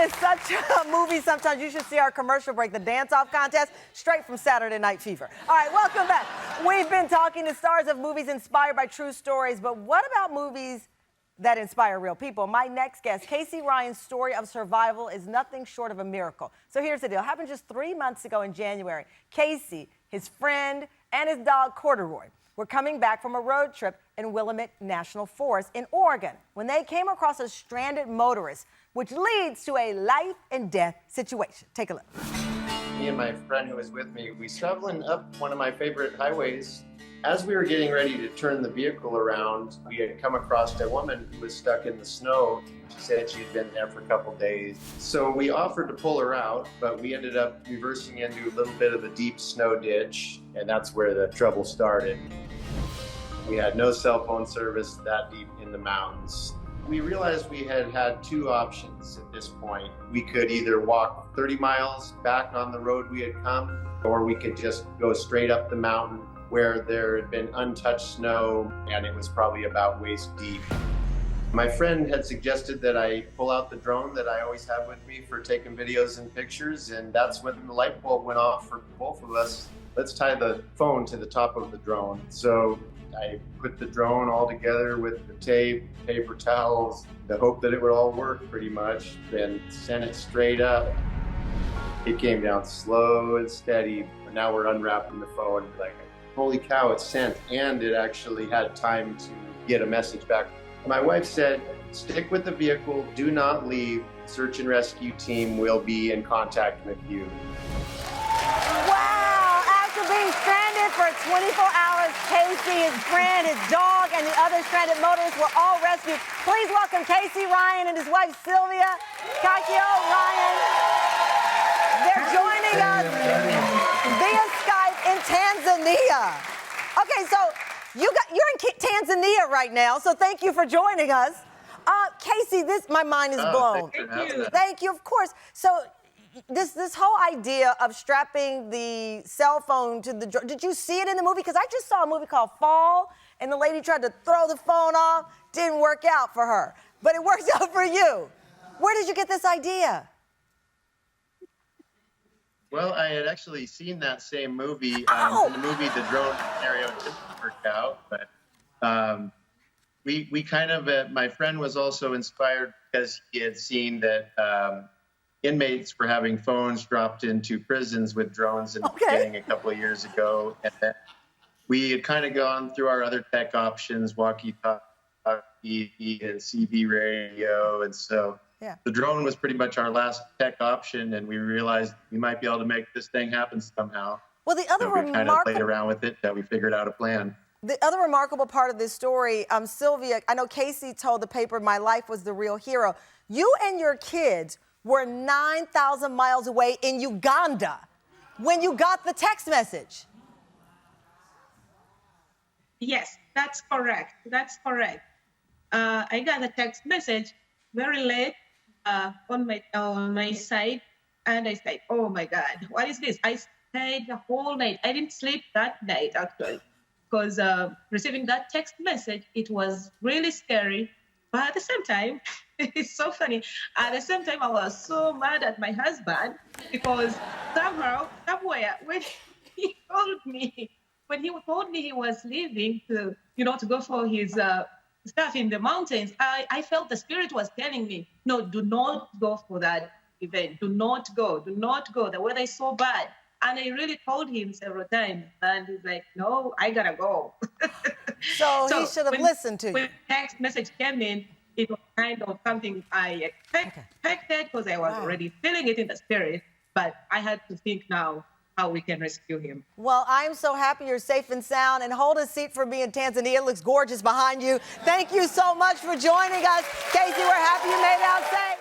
is such a movie. Sometimes you should see our commercial break, the dance-off contest, straight from Saturday Night Fever. All right, welcome back. We've been talking to stars of movies inspired by true stories, but what about movies that inspire real people? My next guest, Casey Ryan's story of survival is nothing short of a miracle. So here's the deal. It happened just 3 months ago in January. Casey, his friend, and his dog, Corduroy, were coming back from a road trip in Willamette National Forest in Oregon when they came across a stranded motorist, which leads to a life and death situation. Take a look. Me and my friend who was with me, we were traveling up one of my favorite highways. As we were getting ready to turn the vehicle around, we had come across a woman who was stuck in the snow. She said she'd been there for a couple days. So we offered to pull her out, but we ended up reversing into a little bit of a deep snow ditch, and that's where the trouble started. We had no cell phone service that deep in the mountains. We realized we had two options at this point. We could either walk 30 miles back on the road we had come, or we could just go straight up the mountain where there had been untouched snow and it was probably about waist deep. My friend had suggested that I pull out the drone that I always have with me for taking videos and pictures, and that's when the light bulb went off for both of us. Let's tie the phone to the top of the drone. So I put the drone all together with the tape, paper towels, the hope that it would all work pretty much, then sent it straight up. It came down slow and steady, but now we're unwrapping the phone, like, holy cow, it's sent, and it actually had time to get a message back. My wife said, stick with the vehicle, do not leave. Search and rescue team will be in contact with you. Wow! After being stranded for 24 hours, Casey, his friend, his dog, and the other stranded motorists were all rescued. Please welcome Casey Ryan and his wife, Sylvia. Kakio Ryan. They're joining us via Skype in Tanzania. Okay, so you're in Tanzania right now, so thank you for joining us. Casey, my mind is blown. Thank you. Thank you, of course. So this whole idea of strapping the cell phone to the drone, did you see it in the movie? Because I just saw a movie called Fall, and the lady tried to throw the phone off. Didn't work out for her, but it works out for you. Where did you get this idea? Well, I had actually seen that same movie. In the movie, the drone scenario didn't work out, but we kind of, my friend was also inspired because he had seen that inmates were having phones dropped into prisons with drones in the beginning a couple of years ago. And then we had kind of gone through our other tech options, walkie-talkie and CB radio, and so the drone was pretty much our last tech option, and we realized we might be able to make this thing happen somehow. Well, the other we kind of played around with it that we figured out a plan. The other remarkable part of this story, Sylvia, I know Casey told the paper my life was the real hero. You and your kids were 9,000 miles away in Uganda when you got the text message. Yes, that's correct. That's correct. I got a text message very late on my side, and I said, "Oh my God, what is this?" I stayed the whole night. I didn't sleep that night actually, because receiving that text message, it was really scary. But at the same time, it's so funny. At the same time, I was so mad at my husband because somewhere, when he told me he was leaving to go for his stuff in the mountains, I felt the spirit was telling me, no, do not go for that event. Do not go. Do not go. The weather is so bad. And I really told him several times, and he's like, no, I gotta go. So he should have listened to you. When the text message came in, it was kind of something I expected because I was already feeling it in the spirit, but I had to think now how we can rescue him. Well, I'm so happy you're safe and sound, and hold a seat for me in Tanzania. It looks gorgeous behind you. Thank you so much for joining us. Casey, we're happy you made it out safe.